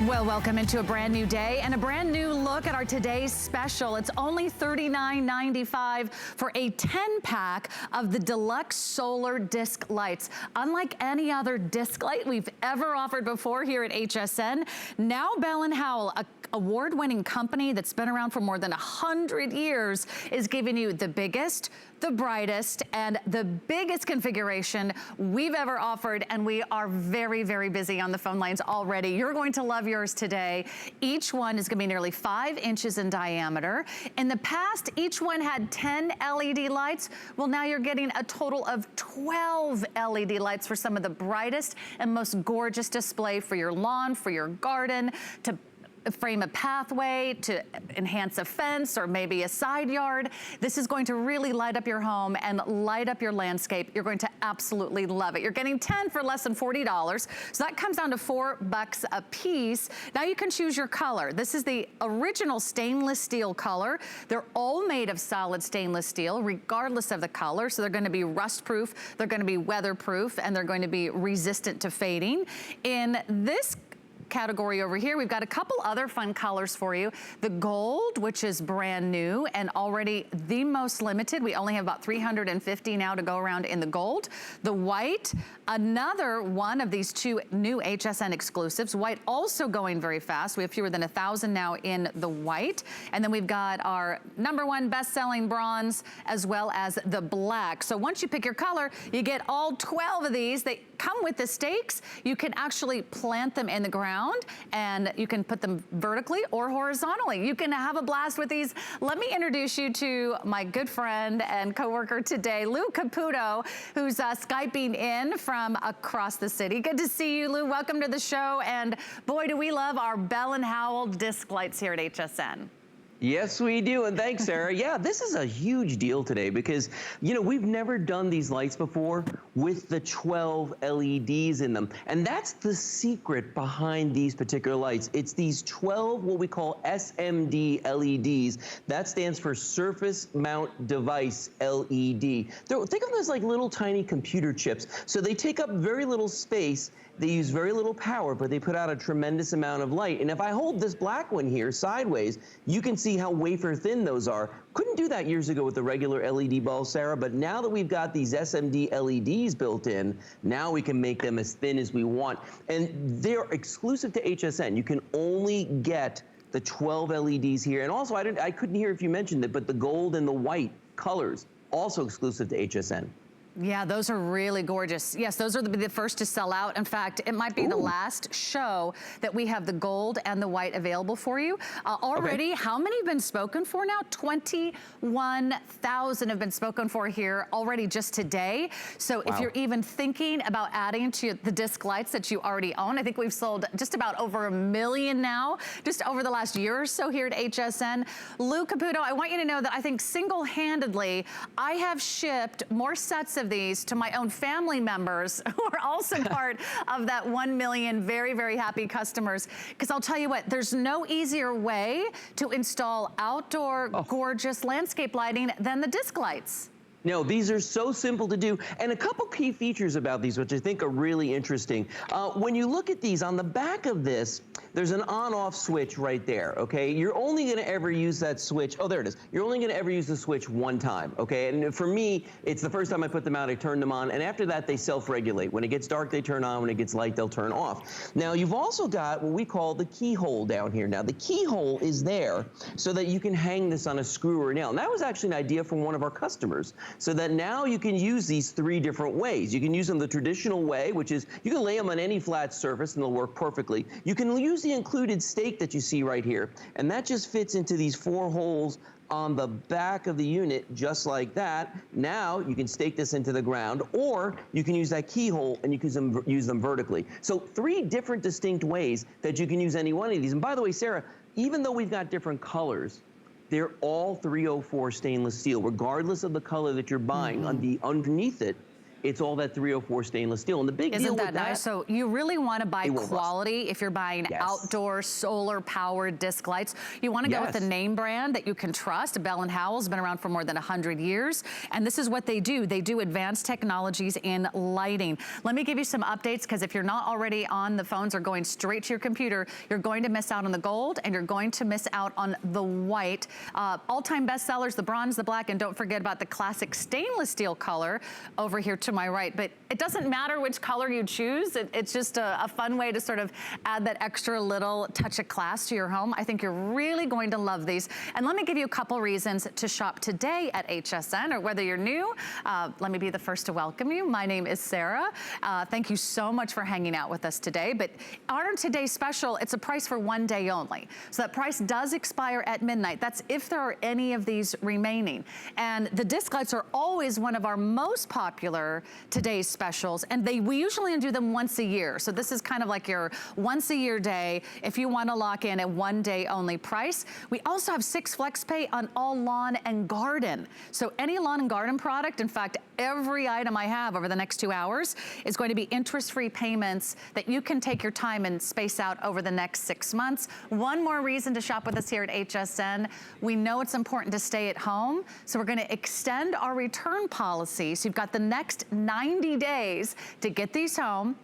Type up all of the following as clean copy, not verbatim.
Well, welcome into a brand new day and a brand new look at our today's special. It's only $39.95 for a 10-pack of the Deluxe Solar Disc Lights. Unlike any other disc light we've ever offered before here at HSN, now Bell & Howell, a award-winning company that's been around for more than 100 years, is giving you the biggest, the brightest, and the biggest configuration we've ever offered, and we are very, very busy on the phone lines already. You're going to love yours today. Each one is gonna be nearly 5 inches in diameter. In the past, each one had 10 LED lights. Well, now you're getting a total of 12 LED lights for some of the brightest and most gorgeous display for your lawn, for your garden, to frame a pathway, to enhance a fence or maybe a side yard. This is going to really light up your home and light up your landscape. You're going to absolutely love it. You're getting 10 for less than $40. So that comes down to $4 a piece. Now you can choose your color. This is the original stainless steel color. They're all made of solid stainless steel, regardless of the color. So they're going to be rust proof, they're going to be weatherproof, and they're going to be resistant to fading. In this category over here, we've got a couple other fun colors for you. The gold, which is brand new and already the most limited. We only have about 350 now to go around in the gold. The white, another one of these two new HSN exclusives. White also going very fast. We have fewer than 1,000 now in the white. And then we've got our #1 best-selling bronze, as well as the black. So once you pick your color, you get all 12 of these. They come with the stakes. You can actually plant them in the ground, and you can put them vertically or horizontally. You can have a blast with these. Let me introduce you to my good friend and coworker today, Lou Caputo, who's Skyping in from across the city. Good to see you, Lou. Welcome to the show. And boy, do we love our Bell & Howell disc lights here at HSN. Yes, we do, and thanks, Sarah. Yeah, this is a huge deal today because, you know, we've never done these lights before with the 12 LEDs in them. And that's the secret behind these particular lights. It's these 12, what we call SMD LEDs. That stands for Surface Mount Device LED. Think of them as like little tiny computer chips. So they take up very little space. They use very little power, but they put out a tremendous amount of light. And if I hold this black one here sideways, you can see how wafer thin those are. Couldn't do that years ago with the regular LED bulbs, Sarah, but now that we've got these SMD LEDs built in, now we can make them as thin as we want. And they're exclusive to HSN. You can only get the 12 LEDs here. And also, I couldn't hear if you mentioned it, but the gold and the white colors, also exclusive to HSN. Yeah, those are really gorgeous. Yes, those are the first to sell out. In fact, it might be the last show that we have the gold and the white available for you. Already, how many have been spoken for now? 21,000 have been spoken for here already just today. So if you're even thinking about adding to the disc lights that you already own, I think we've sold just about over 1 million now, just over the last year or so here at HSN. Lou Caputo, I want you to know that I think single-handedly, I have shipped more sets of these to my own family members who are also part of that 1 million very, very happy customers. Because I'll tell you what, there's no easier way to install outdoor gorgeous landscape lighting than the disc lights. No, these are so simple to do. And a couple key features about these, which I think are really interesting. When you look at these, on the back of this, there's an on-off switch right there, okay? You're only gonna ever use that switch, oh, there it is. You're only gonna ever use the switch one time, okay? And for me, it's the first time I put them out, I turn them on, and after that, they self-regulate. When it gets dark, they turn on. When it gets light, they'll turn off. Now, you've also got what we call the keyhole down here. Now, the keyhole is there so that you can hang this on a screw or a nail. And that was actually an idea from one of our customers, so that now you can use these 3 different ways. You can use them the traditional way, which is you can lay them on any flat surface and they'll work perfectly. You can use the included stake that you see right here, and that just fits into these 4 holes on the back of the unit, just like that. Now you can stake this into the ground, or you can use that keyhole and you can use them vertically. So 3 different distinct ways that you can use any one of these. And by the way, Sarah, even though we've got different colors, they're all 304 stainless steel, regardless of the color that you're buying. Underneath it, It's all that 304 stainless steel. And the big deal Isn't with that nice? So you really want to buy quality if you're buying outdoor solar powered disc lights. You want to go with a name brand that you can trust. Bell & Howell's been around for more than 100 years. And this is what they do. They do advanced technologies in lighting. Let me give you some updates, because if you're not already on the phones or going straight to your computer, you're going to miss out on the gold and you're going to miss out on the white. All-time bestsellers, the bronze, the black, and don't forget about the classic stainless steel color over here to my right. But it doesn't matter which color you choose. It's just a fun way to sort of add that extra little touch of class to your home. I think you're really going to love these. And let me give you a couple reasons to shop today at HSN, or whether you're new, let me be the first to welcome you. My name is Sarah. Thank you so much for hanging out with us today. But our today's special, it's a price for one day only. So that price does expire at midnight. That's if there are any of these remaining. And the disc lights are always one of our most popular today's specials, and we usually do them once a year. So this is kind of like your once a year day if you want to lock in a one day only price. We also have 6 flex pay on all lawn and garden. So any lawn and garden product, in fact, every item I have over the next 2 hours is going to be interest-free payments that you can take your time and space out over the next 6 months. One more reason to shop with us here at HSN. We know it's important to stay at home, so we're going to extend our return policy. So you've got the next 90 days to get these home,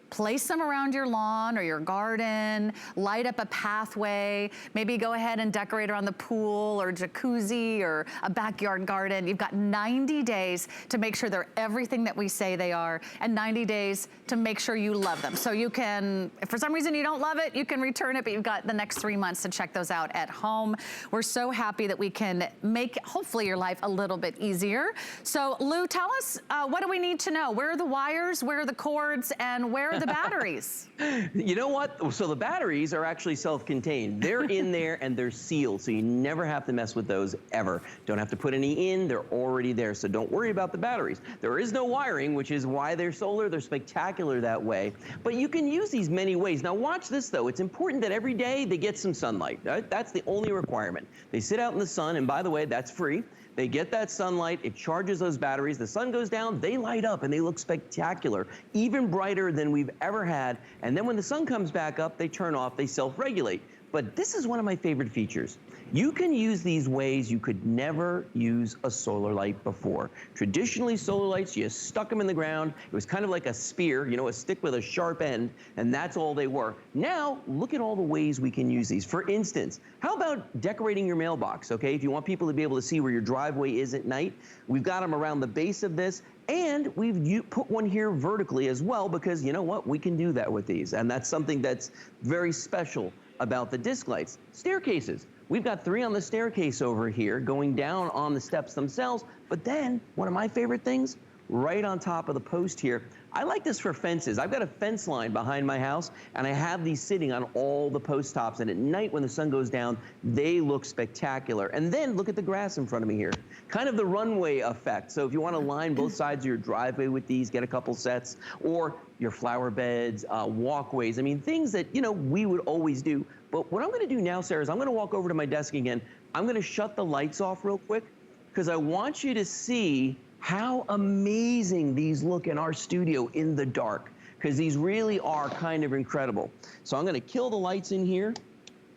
place them around your lawn or your garden, light up a pathway, maybe go ahead and decorate around the pool or jacuzzi or a backyard garden. You've got 90 days to make sure they're everything that we say they are, and 90 days to make sure you love them. So you can, if for some reason you don't love it, you can return it, but you've got the next 3 months to check those out at home. We're so happy that we can make, hopefully, your life a little bit easier. So Lou, tell us, what do we need to know? Where are the wires, where are the cords, and where are the batteries? You know what? So the batteries are actually self-contained. They're in there and they're sealed, so you never have to mess with those ever. Don't have to put any in, they're already there, so don't worry about the batteries. There is no wiring, which is why they're solar. They're spectacular that way. But you can use these many ways. Now watch this though. It's important that every day they get some sunlight. Right? That's the only requirement. They sit out in the sun, and by the way, that's free. They get that sunlight, it charges those batteries, the sun goes down, they light up and they look spectacular, even brighter than we've ever had. And then when the sun comes back up, they turn off, they self-regulate. But this is one of my favorite features. You can use these ways you could never use a solar light before. Traditionally, solar lights, you stuck them in the ground. It was kind of like a spear, you know, a stick with a sharp end, and that's all they were. Now, look at all the ways we can use these. For instance, how about decorating your mailbox, okay? If you want people to be able to see where your driveway is at night, we've got them around the base of this, and we've put one here vertically as well, because you know what? We can do that with these, and that's something that's very special about the disc lights. Staircases. We've got 3 on the staircase over here going down on the steps themselves, but then one of my favorite things, right on top of the post here. I like this for fences. I've got a fence line behind my house, and I have these sitting on all the post tops, and at night when the sun goes down, they look spectacular. And then look at the grass in front of me here. Kind of the runway effect. So if you want to line both sides of your driveway with these, get a couple sets, or your flower beds, walkways. I mean, things that, you know, we would always do. But what I'm going to do now, Sarah, is I'm going to walk over to my desk again. I'm going to shut the lights off real quick, because I want you to see how amazing these look in our studio in the dark, because these really are kind of incredible. So I'm going to kill the lights in here.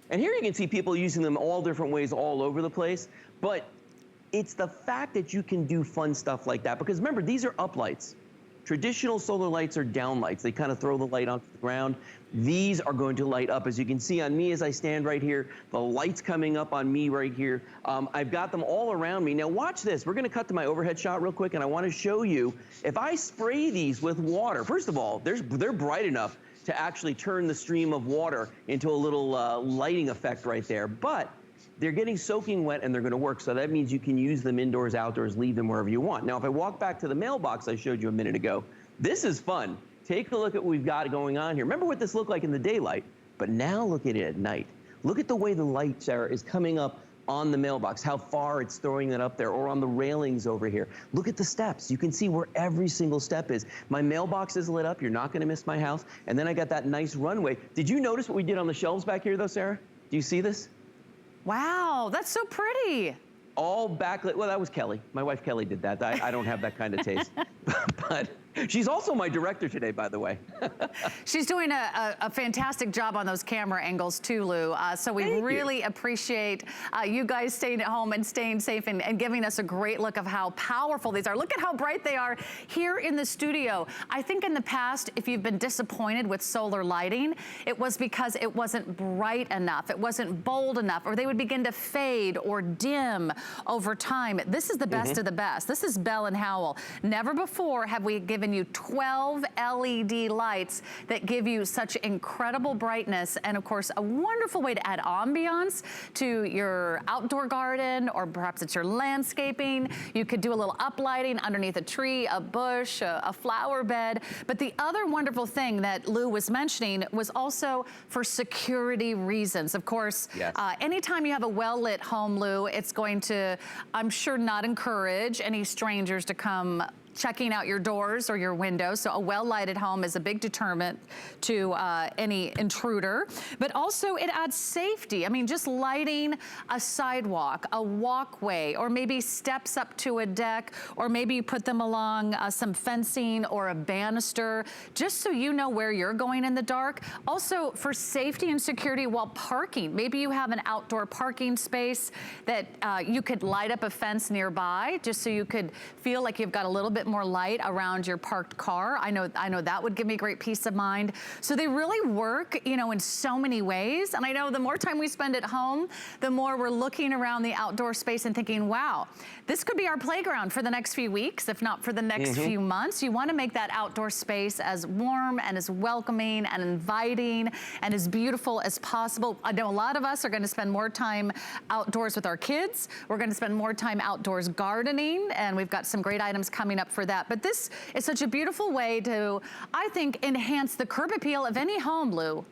And here you can see people using them all different ways all over the place. But it's the fact that you can do fun stuff like that, because remember, these are up lights. Traditional solar lights are down lights. They kind of throw the light onto the ground. These are going to light up. As you can see on me as I stand right here, the light's coming up on me right here. I've got them all around me. Now watch this. We're going to cut to my overhead shot real quick, and I want to show you, if I spray these with water, first of all, they're bright enough to actually turn the stream of water into a little lighting effect right there. But they're getting soaking wet and they're going to work. So that means you can use them indoors, outdoors, leave them wherever you want. Now, if I walk back to the mailbox I showed you a minute ago, this is fun. Take a look at what we've got going on here. Remember what this looked like in the daylight, but now look at it at night. Look at the way the light, Sarah, is coming up on the mailbox, how far it's throwing it up there, or on the railings over here. Look at the steps. You can see where every single step is. My mailbox is lit up. You're not going to miss my house. And then I got that nice runway. Did you notice what we did on the shelves back here, though, Sarah? Do you see this? Wow, that's so pretty. All backlit. Well, that was Kelly. My wife Kelly did that. I don't have that kind of taste. But She's also my director today, by the way. She's doing a fantastic job on those camera angles too, Lou. So we really appreciate you guys staying at home and staying safe and giving us a great look of how powerful these are. Look at how bright they are here in the studio. I think in the past, if you've been disappointed with solar lighting, it was because it wasn't bright enough, it wasn't bold enough, or they would begin to fade or dim over time. This is the best of the best. This is Bell and Howell. Never before have we given you 12 LED lights that give you such incredible brightness, and of course a wonderful way to add ambiance to your outdoor garden, or perhaps it's your landscaping. You could do a little uplighting underneath a tree, a bush, a flower bed. But the other wonderful thing that Lou was mentioning was also for security reasons. Of course, anytime you have a well-lit home, Lou, it's going to, I'm sure, not encourage any strangers to come checking out your doors or your windows. So a well-lighted home is a big deterrent to any intruder, but also it adds safety. I mean, just lighting a sidewalk, a walkway, or maybe steps up to a deck, or maybe you put them along some fencing or a banister, just so you know where you're going in the dark. Also for safety and security while parking. Maybe you have an outdoor parking space that you could light up a fence nearby, just so you could feel like you've got a little bit more light around your parked car. I know that would give me great peace of mind. So they really work, you know, in so many ways. And I know the more time we spend at home, the more we're looking around the outdoor space and thinking, wow, this could be our playground for the next few weeks, if not for the next few months. You want to make that outdoor space as warm and as welcoming and inviting and as beautiful as possible. I know a lot of us are going to spend more time outdoors with our kids. We're going to spend more time outdoors gardening, and we've got some great items coming up for that. But this is such a beautiful way to, I think, enhance the curb appeal of any home, Lou.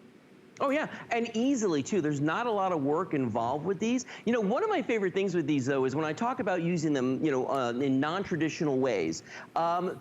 Oh yeah, and easily too. There's not a lot of work involved with these. You know, one of my favorite things with these though is when I talk about using them, you know, in non-traditional ways.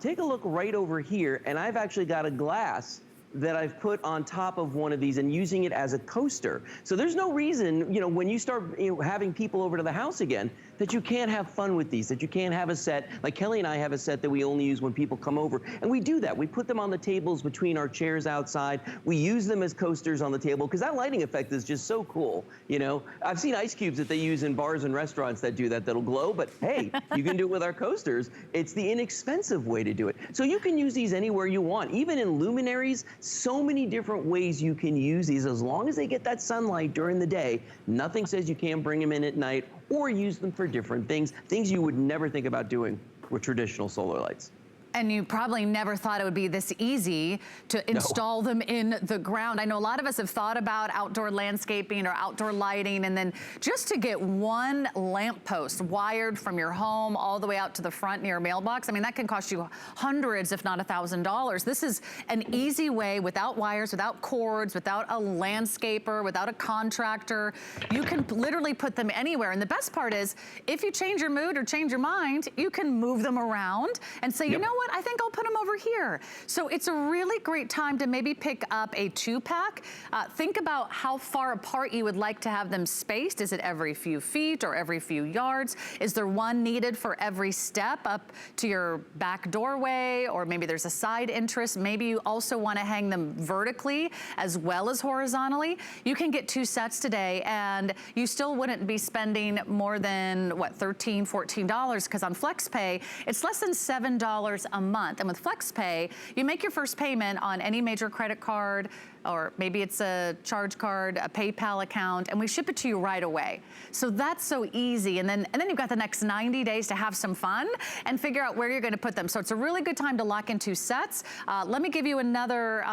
Take a look right over here, and I've actually got a glass that I've put on top of one of these and using it as a coaster. So there's no reason, you know, when you start having people over to the house again, that you can't have fun with these, that you can't have a set. Like Kelly and I have a set that we only use when people come over. And we do that. We put them on the tables between our chairs outside. We use them as coasters on the table because that lighting effect is just so cool. You know, I've seen ice cubes that they use in bars and restaurants that do that, that'll glow, but hey, you can do it with our coasters. It's the inexpensive way to do it. So you can use these anywhere you want, even in luminaries. So many different ways you can use these as long as they get that sunlight during the day. Nothing says you can't bring them in at night or use them for different things you would never think about doing with traditional solar lights. And you probably never thought it would be this easy to install them in the ground. I know a lot of us have thought about outdoor landscaping or outdoor lighting, and then just to get one lamppost wired from your home all the way out to the front near your mailbox, I mean, that can cost you hundreds, if not $1,000. This is an easy way, without wires, without cords, without a landscaper, without a contractor. You can literally put them anywhere. And the best part is, if you change your mood or change your mind, you can move them around and say, you know what? I think I'll put them over here. So it's a really great time to maybe pick up a 2-pack. Think about how far apart you would like to have them spaced. Is it every few feet or every few yards? Is there one needed for every step up to your back doorway? Or maybe there's a side entrance. Maybe you also want to hang them vertically as well as horizontally. You can get 2 sets today, and you still wouldn't be spending more than, what, $13, $14, because on FlexPay, it's less than $7 a month. And with FlexPay, you make your first payment on any major credit card, or maybe it's a charge card, a PayPal account, and we ship it to you right away. So that's so easy. And then you've got the next 90 days to have some fun and figure out where you're going to put them. So it's a really good time to lock in 2 sets. Let me give you another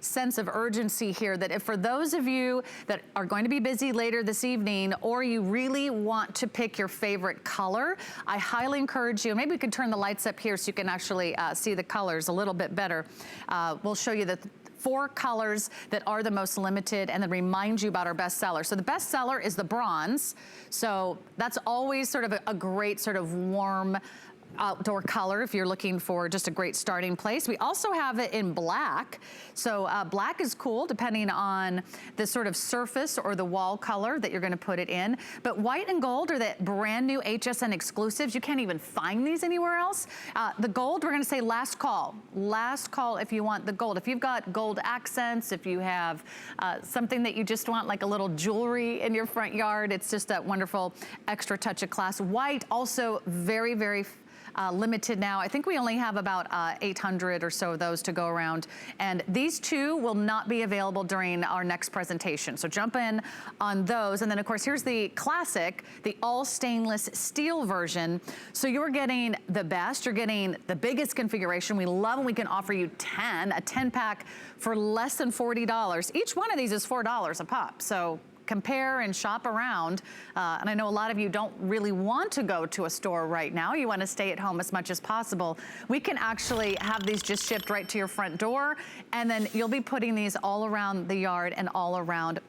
sense of urgency here, that if for those of you that are going to be busy later this evening, or you really want to pick your favorite color, I highly encourage you, maybe we can turn the lights up here so you can actually see the colors a little bit better. We'll show you the 4 colors that are the most limited, and then remind you about our bestseller. So the bestseller is the bronze. So that's always sort of a great sort of warm outdoor color if you're looking for just a great starting place. We also have it in black. So black is cool depending on the sort of surface or the wall color that you're gonna put it in. But white and gold are the brand new HSN exclusives. You can't even find these anywhere else. The gold, we're gonna say last call. Last call if you want the gold. If you've got gold accents, if you have something that you just want like a little jewelry in your front yard, it's just that wonderful extra touch of class. White also very, very limited now. I think we only have about 800 or so of those to go around. And these two will not be available during our next presentation. So jump in on those. And then of course, here's the classic, the all stainless steel version. So you're getting the best, you're getting the biggest configuration. We love when we can offer you 10, a 10 pack for less than $40. Each one of these is $4 a pop. So compare and shop around. And I know a lot of you don't really want to go to a store right now. You want to stay at home as much as possible. We can actually have these just shipped right to your front door. And then you'll be putting these all around the yard and all around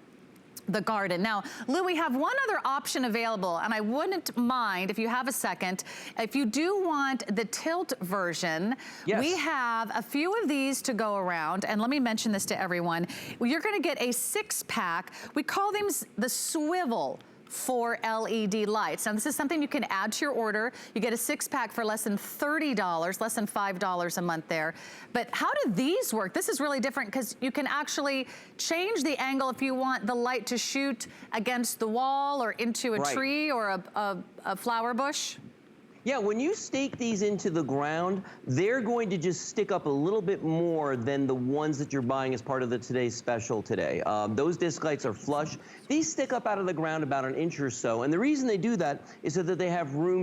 the garden. Now, Lou, we have one other option available, and I wouldn't mind if you have a second. If you do want the tilt version, yes, we have a few of these to go around, and let me mention this to everyone. You're gonna get a 6-pack. We call them the swivel 4 LED lights. Now this is something you can add to your order. You get a 6-pack for less than $30, less than $5 a month there. But how do these work? This is really different because you can actually change the angle if you want the light to shoot against the wall or into a tree or a flower bush. Yeah, when you stake these into the ground, they're going to just stick up a little bit more than the ones that you're buying as part of the today's special today. Those disc lights are flush. These stick up out of the ground about an inch or so, and the reason they do that is so that they have room